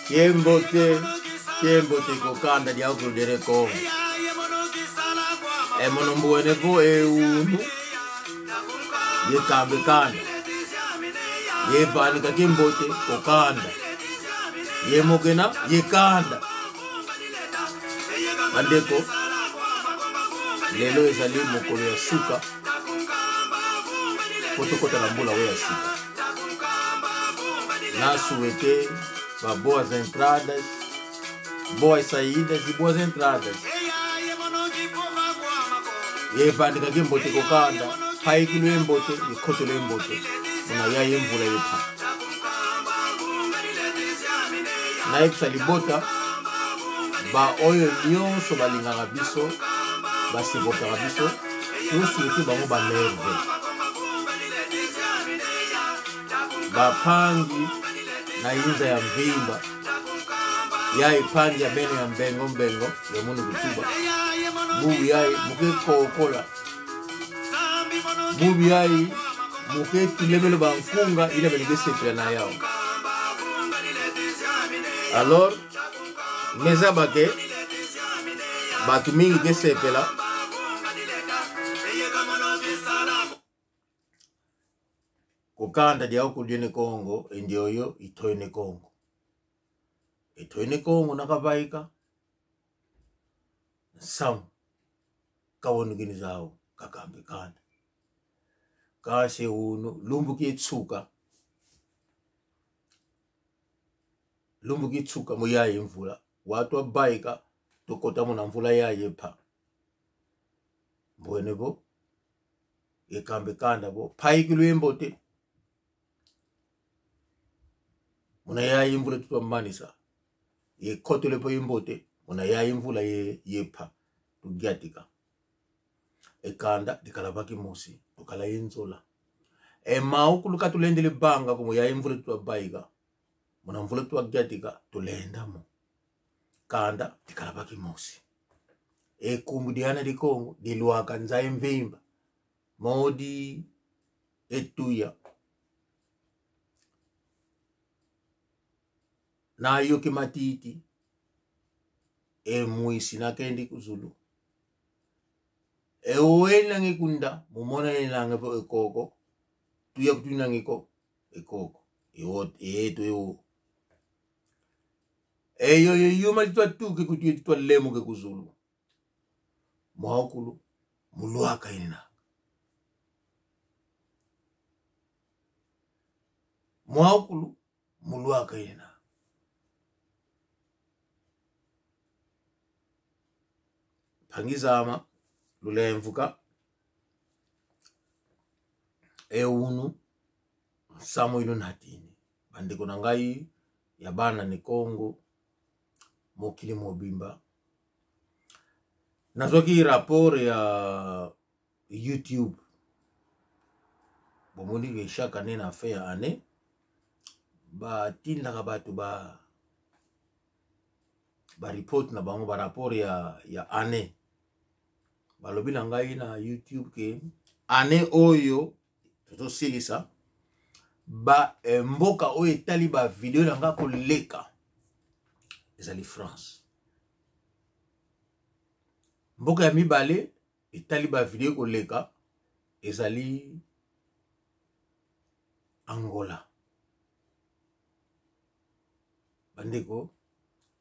Kiembote kokanda dia okuludere Kongo. Monombuene po unu. Ye kambe kanda. Ye banika kiembote kokanda. Ye mokena ye kanda. Bandeko. Lelo ezali mokolo ya suka. Kotokota na mbula we ya suka. Na souhaité boas entradas, boas saídas e boas entradas. E bandika kimbote kokanda, paiki lwembote, ikoto lwembote. Muna ya yemvula yepa. Na eksalibota, ba oyo nyonso balingaka biso, basibotaka biso, souhaité bango ba nerve. Bapangi na inza ya mvimba ya ipangi ya beno ya mbengo ya munu kutuba bubu yai muke kokola bubu yai muke tulemelo bankunga ila belege sepela na yao. Alors meza bake batu mingi ke sepela kokanda dia okuliene Kongo ndio yo itoine Kongo. Itoine Kongo nakabaika sam kawonu gini zao kakambe kanda. Kashe unu lumbuki etsuka. Lumbuki etsuka mo yaye mvula. Watu wabaika tokota muna mvula yaye pa. Mbwene bo yekambe kanda bo paiki lwembote. Muna ya imvula tutwa manisa. Ye koto lepo imbote. Muna ya imvula ye pa. Tugiatika. Kanda dikalabaki mosi. Tukala inzola. Maukulu katulendele banga kumu ya imvula tutwa baiga. Muna mvula tutwa giatika. Tulenda mo. Kanda dikalabaki mosi. Kumbudiana di Kongo. Diluaka nzae mvimba. Modi etuya. Na yoke matiti muisi na kendi kuzulu wena ngekunda mumona nanga po ekoko tuya kutuna ngeko ekoko eto yo malitwa tuke kutuye tutwa lemu ke kuzulu mwakulu muluaka ina mwakulu muluaka ina. Pangizama lulemvuka unu samo ino natini bandeko nangai ya bana ni Kongo mokili mobimba nazoki rapport ya YouTube bomoni ke chaque année na fait année ba tinda batu ba report na bango ba rapport ya année balobi na ngai na YouTube ke année oyo toto silisa ba mboka oyo etali ba video na nga koleka ezali France. Mboka ya mibale etali ba video koleka ezali Angola. Bandeko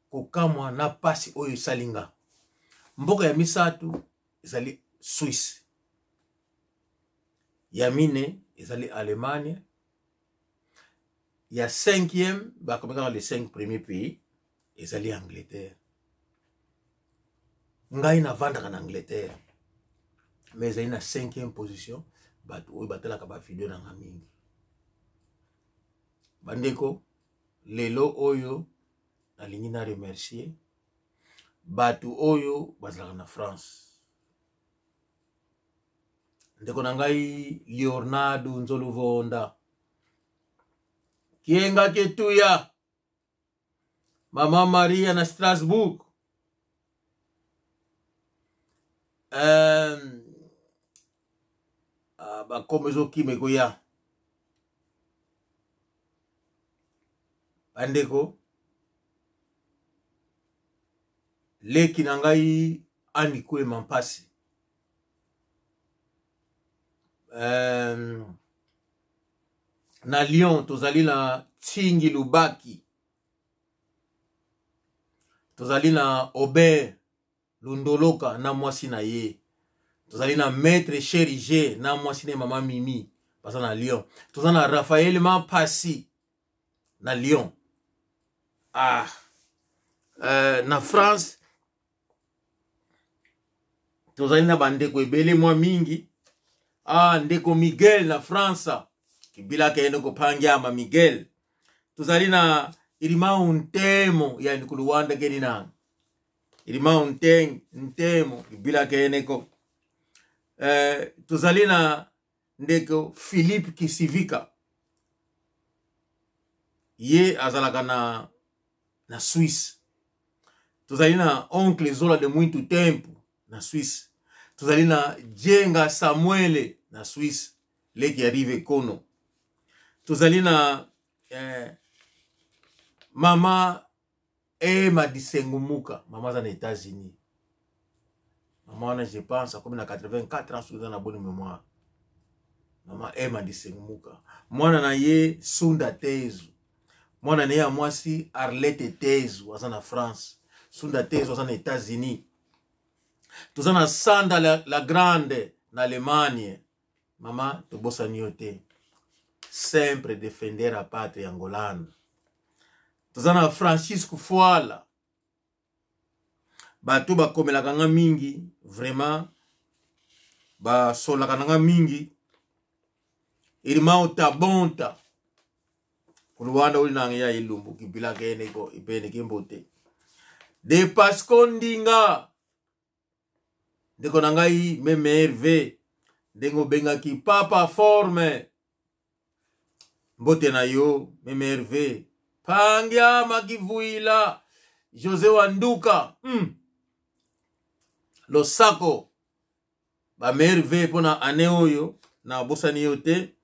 kokamwa na pasi oyo salinga. Mboka ya misatu ezali Suisse. Ya mine ezali Allemagne. Ya 5e, bakameka les 5 premiers pays ezali Angleterre. Ngai na vandaka na Angleterre. Mais ezali na 5e position batu oyo batelaka ba video na nga mingi. Bandeko lelo oyo nalingi na remercier batu oyo bazalaka na France. Ndeko na ngai Leonardo Nzoluvonda Kienga Ketuya Mama Maria na Strasbourg bakomezo kimeko ya bandeko leki na ngai andikwe mampasi na Lyon tozali na Tsingi Lubaki, tozali na Aubert Lundoloka na mwasi na ye, tozali na Maître Cherige na mwasi na mama Mimi pasa na Lyon, tozali na Raphaël Mampasi na Lyon. Na France tozali na bandeko ebele mwa mingi. Ndeko Miguel na Fransa kibila kende kopangyama Miguel. Tozali na Irima Untemo ya Ndikuluwanda keni na Irima Untemo kibila kende ko. Tozali na ndeko Philippe Kisivika, ye azalaka na Suisse. Tozali na Oncle Zola de Muito Tempo na Suisse. Tozali na Jenga Samuele na Suisse, leki arrive kono. Tozali na Mama Emma Disengumuka, mama za na États-Unis. Maman wana je pense comme na 84 ans, sous na bonne mémoire. Mama Emma Disengumuka. Mwana na ye Sunda Tezu. Mwana na ye mwasi Arlette Tezu waza na France. Sunda Tezu waza na États-Unis. Tozana na Sanda la Grande na Allemagne. Mama tobosa nyote. Sempre defender a patria angolana. Tozana na Francisco Fuala. Bato ba komela kanga mingi, vraiment ba sola kanga mingi. Irima utabonta. Kuluwanda uli na ya ilumbu kibila kene ko ipene kimbote. De Pascondinga. Ndeko na ngai meme Hervé ndengo benga ki papa forme mbote na yo meme Hervé Pangia Makivuila José Wanduka Losako ba Hervé pona ane oyo na bosani yote.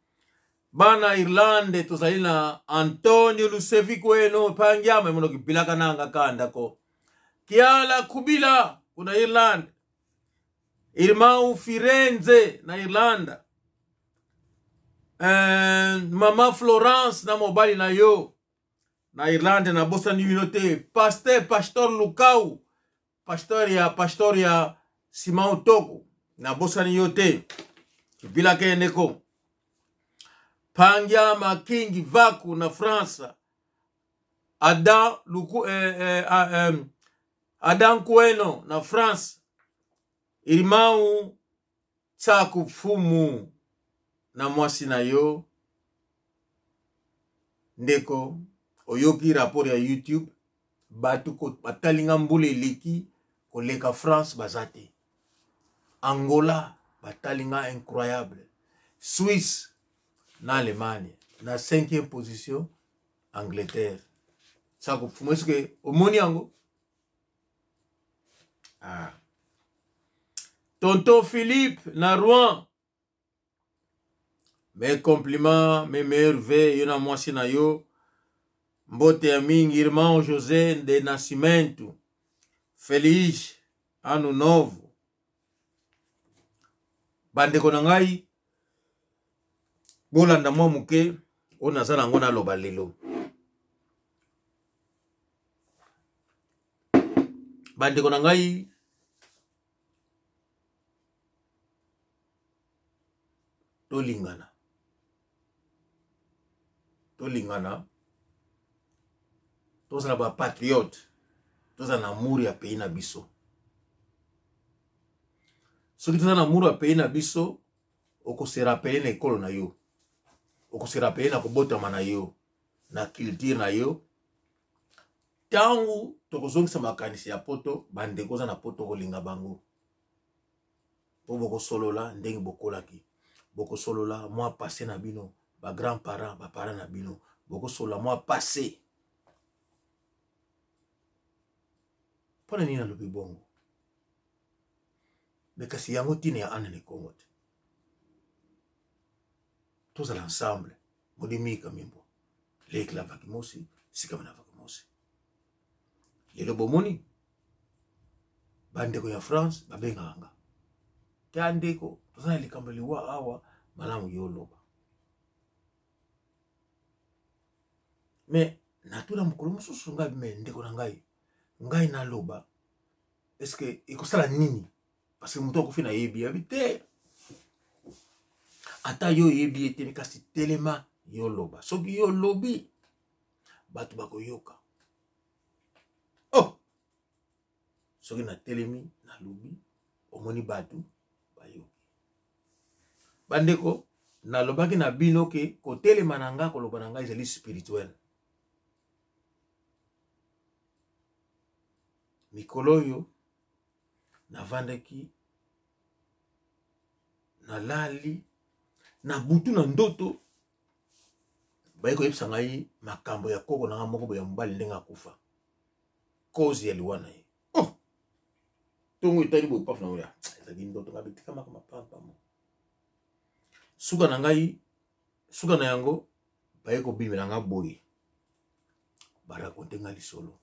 Bana Irlande tozali na Antonio Lusevico eno Pangia memono kipilaka nanga kanda ko Kiala Kubila kuna Irlande. Irmão Firenze na Irlanda. Mama Florence na mobali na yo na Irlanda na bosa ni minote. Pastor Lukau pastor ya Simão Toko na bosa ni yote kibila kene ko. Pangyama King Vaku na Fransa. Adam Kueno na France. Irimau Tsaku Fumu na mwasi na yo. Ndeko oyoki rapport ya YouTube batu ko batalinga mbule leki koleka France bazate. Angola batalinga incroyable. Suisse na Allemagne na 5e position Angleterre. Tsaku Fumu eske omoni yango? Tonton Philippe na Rouen. Mes compliments, mes merveilles, yona mwasi na yo. Mbote ya mingi, irmão José de Nascimento. Feliz ano novo. Bandeko na ngai. Bolanda mwa muke, ona zana ngona loba lelo. Bandeko na ngai. Tolingana tozala ba patriote, tozala na amour ya pays na biso. Soki tozala na amour ya pays na biso, oko se rappeler na ekolo na yo, oko se rappeler na kobotama na yo, na culture na yo. Tangu tokozongisa makanisi ya poto, bandeko za na poto kolinga bango. Po boko solola ndenge bokolaki. Boko solola moi passé na bino, ba grand-parents, ba parents na bino. Boko solola moi passé. Pona nina lobi bongo. Bekasi yango tine ya ana ne Kongo te. Tozala ensemble. Modimika mimbo. Leki la vakimosi, sika mena vakimosi. Lelo bomoni. bandeko ya France babenganga kya ndeko tozana likambo liwa awa malamu yoloba mais natuna mukolo mususu ngai me ndeko na ngai na loba est-ce que ikosala nini parce que muto akufina yebi habite ata yo yebi ete kasi telema yoloba soki yolobi batu bakoyoka oh soki na telemi na lobi omoni batu bayoki bandeko na lobaki na bino ke kotelema na nga koloba na nga ezali spirituel mikolo yo navandaki nalali na butu na ndoto bayiko yebisa ngai makambo ya koko na nga moko ya mobali ndenge akufa cause ya liwana ye oh tongo etali bopafu na oya ezalaki ndoto nga bitika makama pampamo suka na ngai suka na yango bayiko bimela nga boye barakonte nga lisolo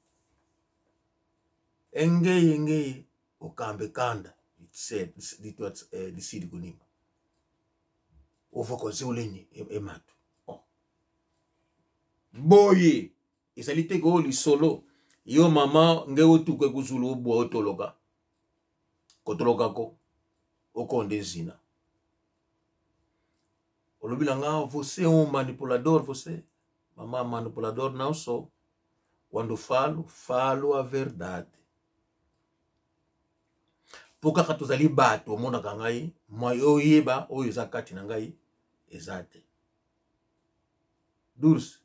engeye okambe kanda disidi kunima ovoko zeuleni ematu oh boye ezali ko lisolo yo mama nge otuke kuzulu obwa otoloka kotoloka ko okonde zina olobila nga você é um manipulador você mama manipulador não sou quando falo a verdade poka katozali bato omona kangai moyo yeba oyo zakati na ngai ezate durs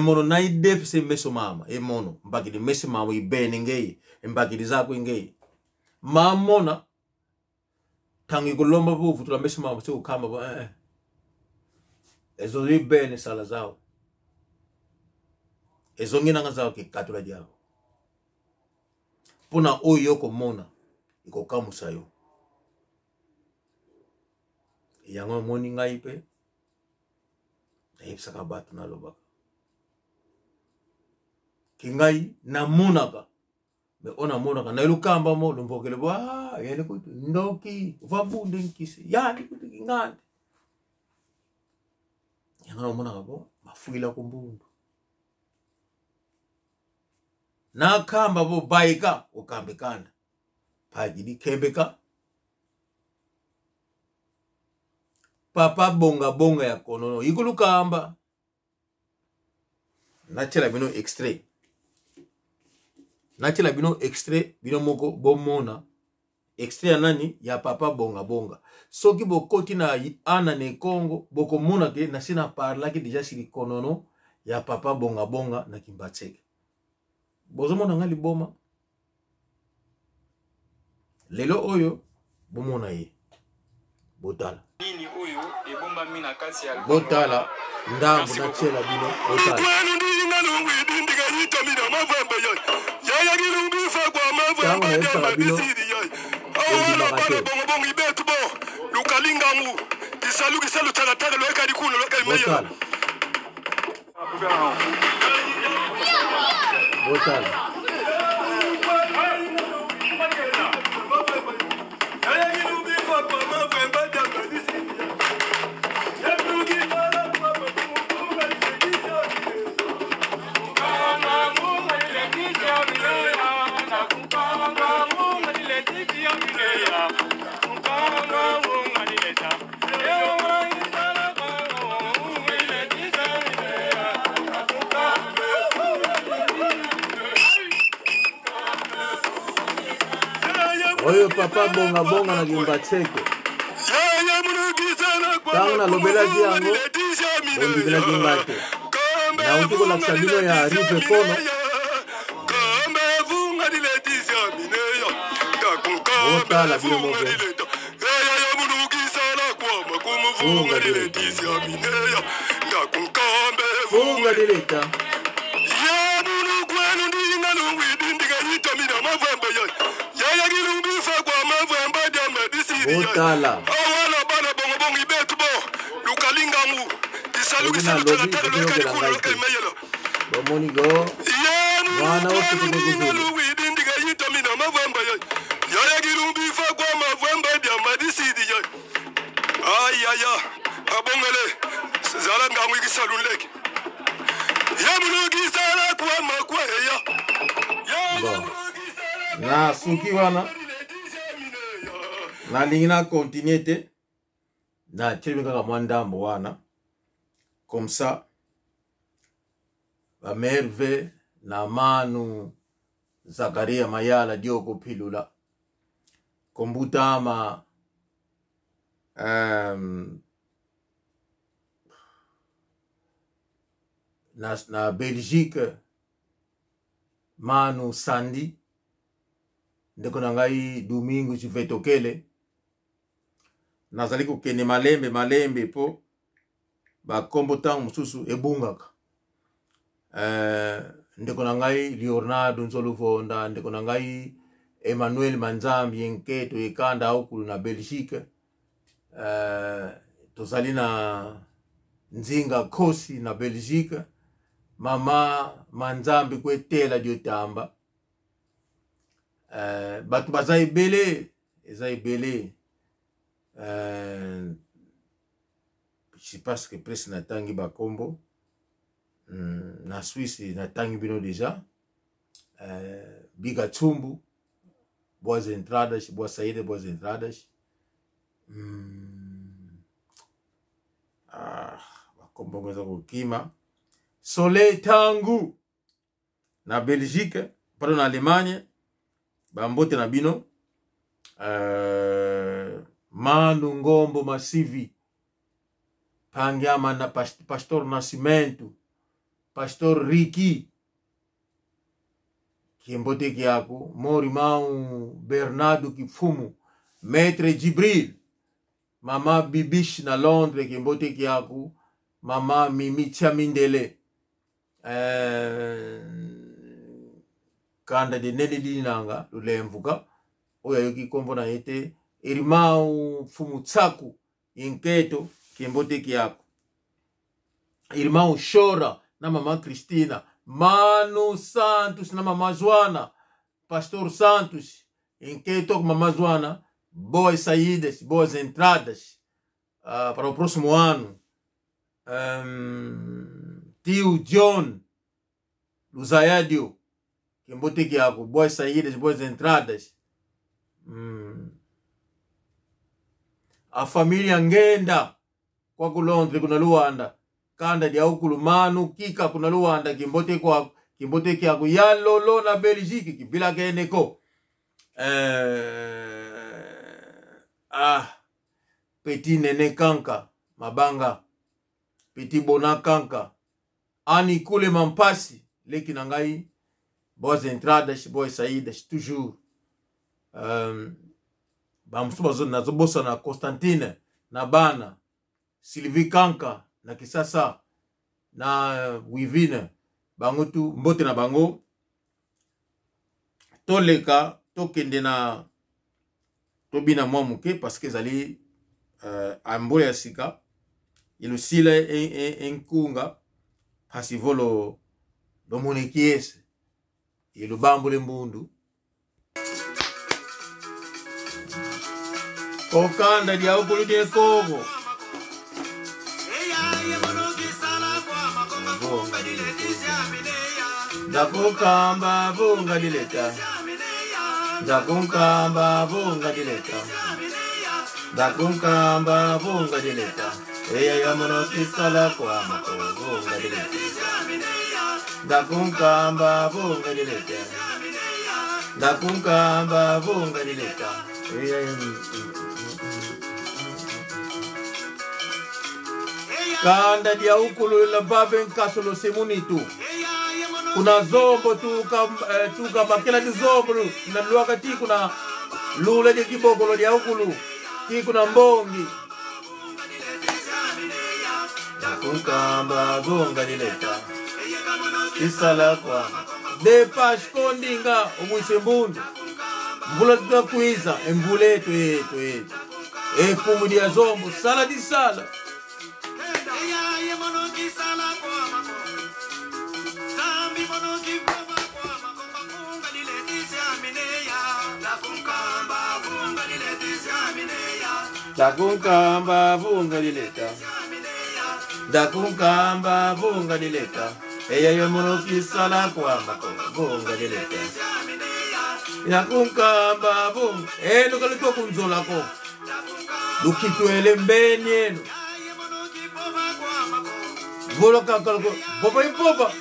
mono na idef se meso mama mono mbaki di meso mama ibene ngei mbaki di zako ngei mamona tangi kolomba bu futula meso mama se ukamba ba ezo ibene sala zao ezo ngina ngazao ke katula diabo pona oyo komona iko kamusa yo yango moni ngai pe naipsaka batu na lobaka kingai na monaka me ona monaka na lukamba mo lumbokele ba yele kutu ndoki vabunde nkisi yani kutu kingande yango monaka bo mafuila kumbundu na kamba bo baika ukambe kanda pagidi kembeka papa bonga ya konono ikulukamba nachela bino extrait bino moko bomona extrait ya nani ya papa bonga soki bokoti na ana ne Congo bokomona ke na sina parla ki deja sili konono ya papa bonga na Kimbatseke bozomona ngali boma lelo oyo bomona ye botala nini oyo ebomba mina kasi ya botala ndambo na chela bino botala botala oyo papa bonga na Kimbatseke tango na lobela yango ondibela Kimbate na utiko la sabino ya rive kono otala bino moke funga dileta otala bomoni go wana osikuzulu Yaya girumbi fa kwa mavwemba dia madisidi ya. Ay ya. Abongele. Zala ngangu ikisalun leki. Ya munugi sala kwa makwe ya. Bon. Na suki wana. Na lingina continuité. Na chemi kaka mwandambo wana. Comme ça. La merve na manu Zakaria Mayala Dioko Pilula. Kombutama na Belgique manu Sandi ndeko nangai Domingo Chivetokele nazali kukende malembe po ba kombo tang mususu ebungaka ndeko nangai Leonardo Nzoluvonda ndeko nangai Emmanuel Manzambi enketo ekanda aukulu na Belgique tozali na Nzinga Kosi na Belgique mama Manzambi kwetela diotamba batu baza ebele je sais pas ce que presse natangi bakombo na Suisse natangi bino déjà Biga Tsumbu boas entradas boas saídas boas entradas bakombo ngoza kokima Soleil Tangu na Belgique pardon na Allemagne bambote na bino Manu Ngombo Masivi Pangyama na Pastor Nascimento Pastor Ricky Kiembote Kiaku Morimau Bernardo Kifumu Maître Jibril Mama Bibish na Londres Kiembote Kiaku Mama Mimi Chamindele Kanda de Nelili Nanga Lulemvuka Oya yoki kombo na ete Irimau Fumutsaku Inketo Kiembote Kiaku Irimau Shora na Mama Cristina Manu Santos na Mama Joana Pastor Santos Inketo Mama Joana boas saídas, boas entradas para o próximo ano tio John Luzayadio Kiembote Kiaku boas saídas, boas entradas a família Ngenda kwa Londres kuna Luanda kanda dia ukulu Manu Kika kuna Luanda Kiembote Kiaku ya lolo na Belgique kibila keneko Petit Nene Kanka Mabanga Petit Bona Kanka Ani Kule Mampasi Leki Nangai boas entradas, boas saídas toujours Bamsuba na zobosa na Constantine na Bana Sylvie Kanka na Kisasa na Wivine bangutu mbote na bango toleka tokende na tobina mwa muke parce que zali ambole ya sika ilusile enkunga pasivolo domunekiese ilubambule mbundu kokanda dia ukuluke kogo Dakukamba bunga dileta Dakukamba bunga dileta Dakukamba bunga dileta Eya ya monoki sala kwa mako bunga dileta Dakukamba bunga dileta Dakukamba bunga dileta Eya ya Kanda dia ukulu la babe nkasolo semunitu kuna zombo tuka makela di zombo na luaka ti kuna lule di kibogolo dia ukulu ti kuna mbongi Dakukamba bunga dileta Isala kwa Depash kondinga umwise mbundu Mbula tuka kuiza mbule etu kumu dia zombo sala di sala Dakukamba Dakunkamba vunga dileta. Dakunkamba vunga dileta. Eya yomono kisala kwa mako vunga dileta. Dakunkamba vunga. Nukalito kunzola ko. Lukitwele mbenye. Volo kakalko. Boba impoba.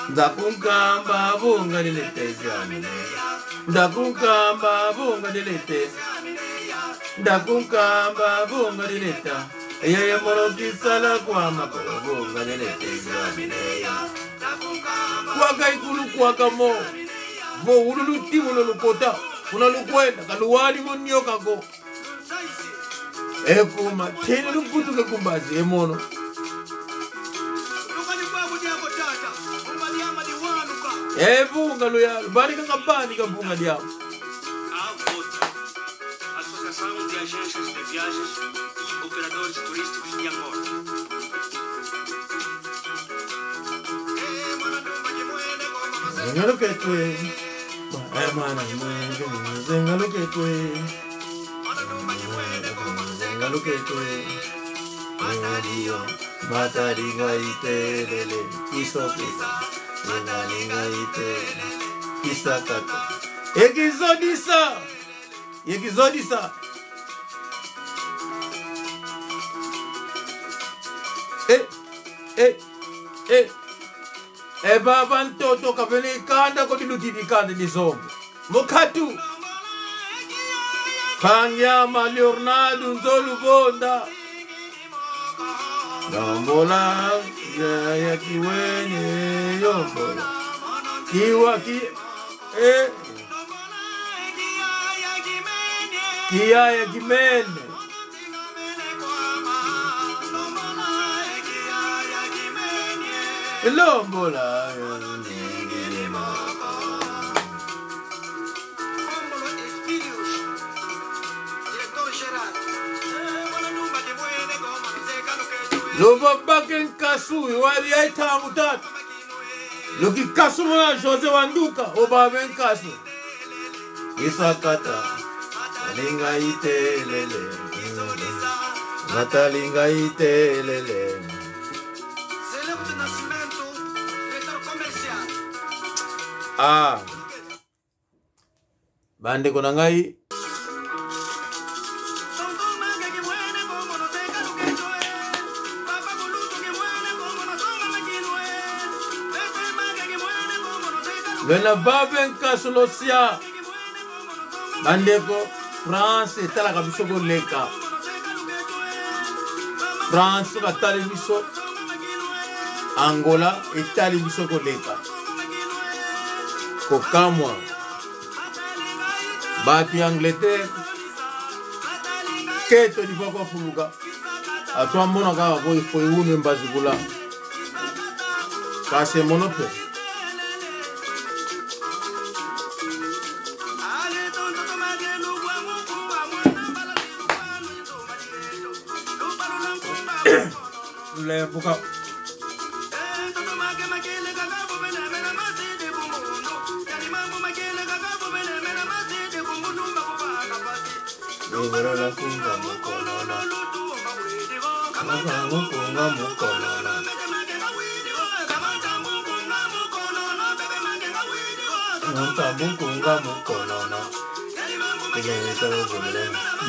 Dakunkamba vunga dileta ziamineya. Dakunkamba vunga dileta. Dakunkamba vunga dileta. Eya mono kisala kwa mako vunga dileta ziamineya. Kwaka ikulu kwaka mo. Vo ululuti ululukota. Kuna lukwenda kaluwani munyo kako. Ekuma tena luputu ke kumbazi emono. Vunga luya bani kangabani kabunga diabo. Associação de Agências de Viagens e Operadores Turísticos de Angola. Zengalo que tu é, hermana, zengalo que tu é, zengalo que tu é, mataringa itelele, isokisa, mataringa itelele, isakata, ekizodisa, ekizodisa. Baba ntoto kapene kanda ko dilutini kanda di sombo. Mokatu. Panyama Leonardo Nzolu Bonda. Nambola ya kiwenye yombola. Kiwa ki Kia ya kimene. Lombola Loba baken kasu wali aita mutat. Loki kasu mwana Jose Wanduka oba ben kasu. Isakata linga itelele. Matalinga itelele. Bande kona ngai Vena baben kasolosia bande ko France etala kabiso ko leka France ka tali biso Angola etali biso ko leka ko kamwa bati Angleterre keto di bako fuluga atwa mona ka ko ifo unu mbazigula kase monope le buka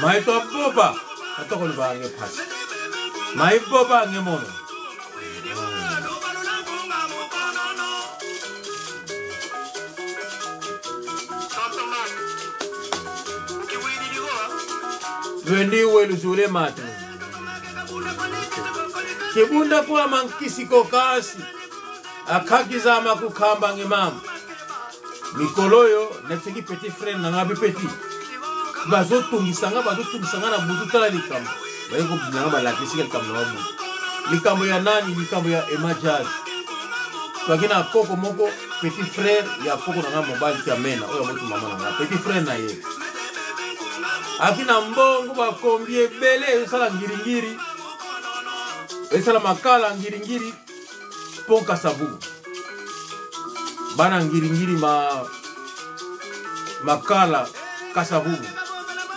Mai to boba atoko libange phasi mai boba ngemono Vendi welu sule matu Kibunda kwa mankisiko kasi akakiza makukamba ngemama Mikoloyo nefiki petit frère na ngabi petit bazotungisanga na butu tala likambo bayeko binyanga balakisi likambo na wabu likambo ya nani likambo ya Emma Jazz twakina koko moko petit frère ya koko na ngamo bali ya mena oyo motu mama na petit frère na ye akina mbongo bakombie bele esala ngiringiri esala makala ngiringiri ponka sabu bana ngiringiri makala kasavubu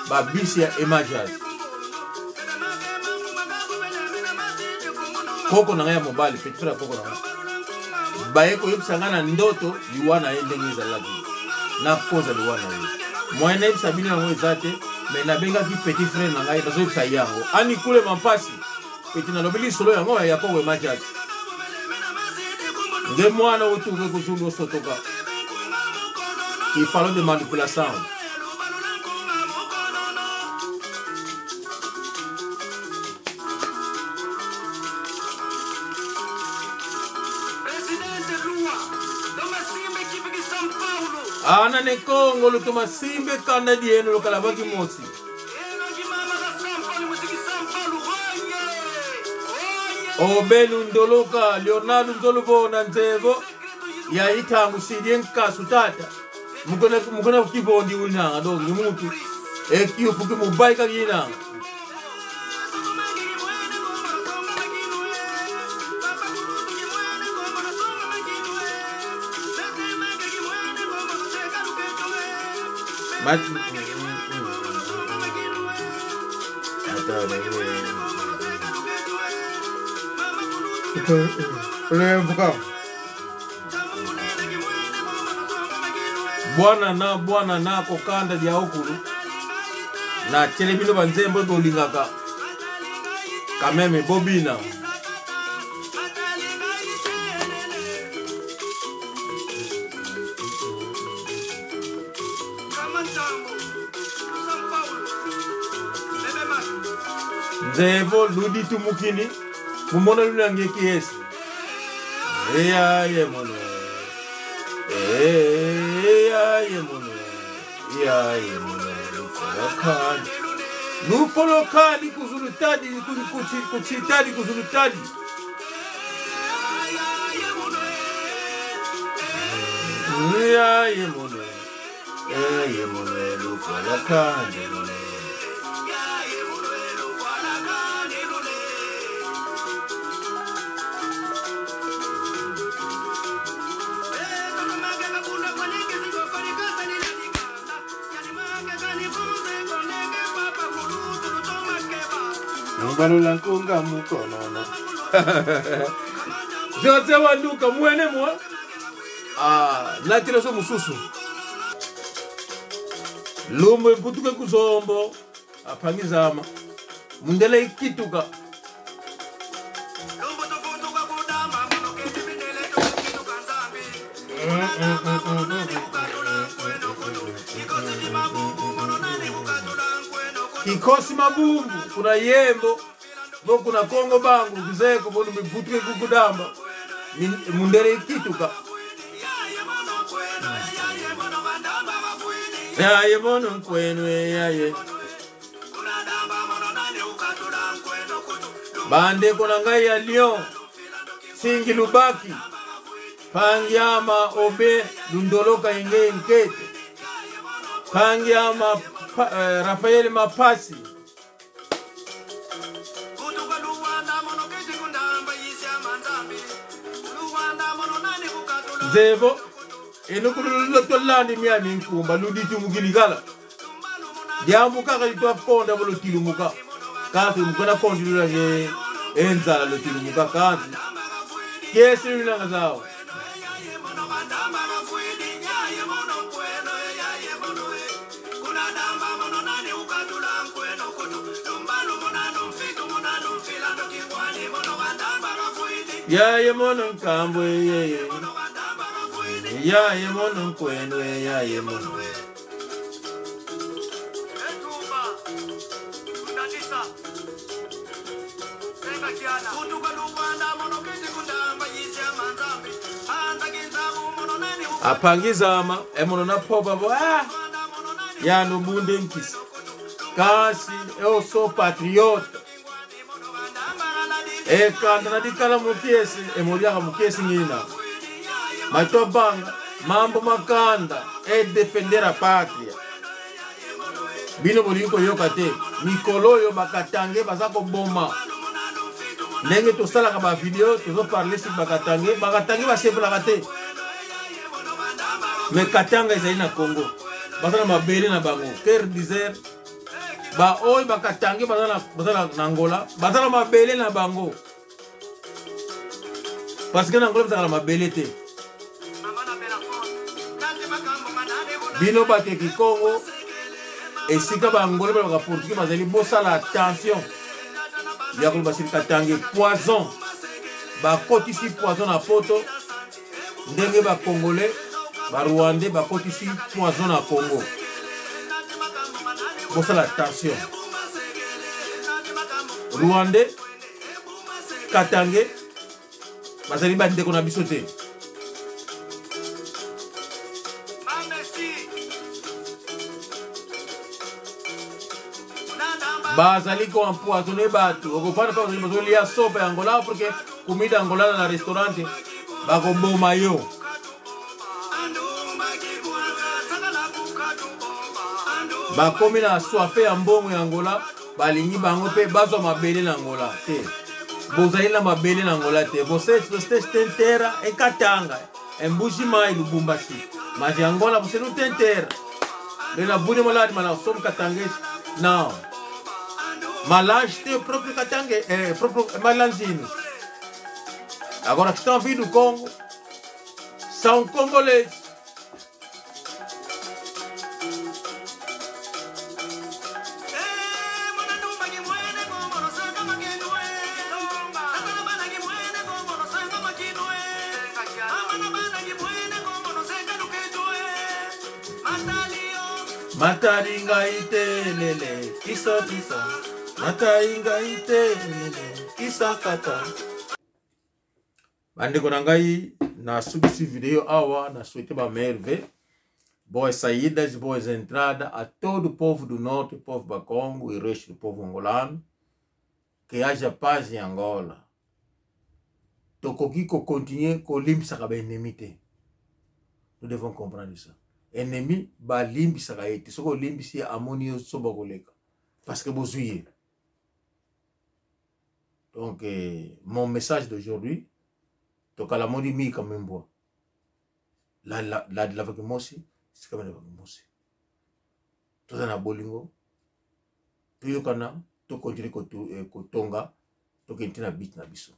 babisi ya Emajaz koko na ngaya mobali petit frère koko na bayeko yebisangana ndoto liwana endengeza lagi na poza liwana ye moyenne yebisabini nango ezate mais nabenga ki petit frère na ngai bazo yebisa yango ani kule mampasi petit na lobeli solo yango ya koko Emajaz de mwana otuke kuzulu sotoka il fallait de manipulation. Ana ne Congo lo toma simbe canadieno lo kalabaki mosi. O belu ndoloka Leonardo Ndolobona Nzevo ya itangu sidien kasutata. Mukona kibondi wina ndo ngimuntu ekiyo fuke mubaika yina mat Bwana na kokanda dia okulu na chelebino banzembo dolingaka kameme bobina Nzevo ludi tumukini mumona lulange kiesi eya ye mono eya ye mono ya ye mono Nupolokani kuzulutadi kuchitadi kuzulutadi ya ye mono nupolokani Balula nkunga mukono Jote wanduka mwene mwa Natira so mususu Lume butuke kuzombo Apangizama Mundele ikituka Kikosi mabumbu kuna yembo bo kuna Kongo bangu kizeko bono mbutuke kukudamba mundere ikituka ya ye mono nkwenu ya ye bande kuna ngai ya Lyon singi lubaki pangyama obe lundoloka inge nkete pangyama Rafael Mapasi Zevo enukulu tolandi miani nkumba ludi tumugiligala diambuka kalitwa konda bolo tilumuka kasi mukona kondi lage enza lo tilumuka kasi kesi nanga zao ya ye mono nkambo ye ya ye mono nkwenu ya ye mono apangizama emono na popa bo ya no bunde nkisi kasi so patriota kanda na dikala mukiesi emoliaka mukiesi ngina matobanga mambo makanda defender a patria bino boliko yokate mikolo bakatange bazako bomba ndenge to sala ka ba video to parler sur bakatange basebla kate mais katanga ezali na Congo bazana mabele na bango Cœur d'Isère ba oy bakatange bazana na Angola bazana mabele na bango parce que na Angola bazana mabele te bino bateki Congo esika ba Angola ba Portugais bazali bosala attention ya ko basili katange poison ba kotisi poison na poto ndenge ba Congolais ba Rwandais ba kotisi poison na Congo bosala attention Rwandais katange bazali ba ndeko na biso te bazali ko empoisonné bato okofana pa bazali ya sopa ya Angola porque comida angolana na restaurante bakoboma yo bakomi na soife ya mbongo ya Angola balingi bango pe bazwa mabele na Angola te bozali na mabele na Angola te bosete tentera ekatanga embushima Lubumbashi maji Angola bosenu tentera na buni maladi mana som katangesi non malage te proprio katange proprio malanzini agora que estão a vir do Congo são congoleses mataringa itelele kisa mataringa itelele kisa kata bandeko na ngai na subisi video awa na souhaiter ba merve boas saídas boas entradas a todo o povo do norte, o povo do Congo e o resto do povo angolano, que haja paz em Angola. Tokoki ko continuer ko limbisa ka ba ennemi te. Nous devons comprendre ça. Ennemi ba limbisa ka ete soko limbisi amonio soba koleka parce que bozuye. Donc mon message d'aujourd'hui tokala modi mi kamembo la vakemosi c'est comme la vakemosi tout na bolingo to kana to continuer ko tonga to kentina bit na biso.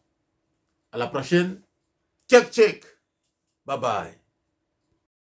À la prochaine. Check. Bye bye.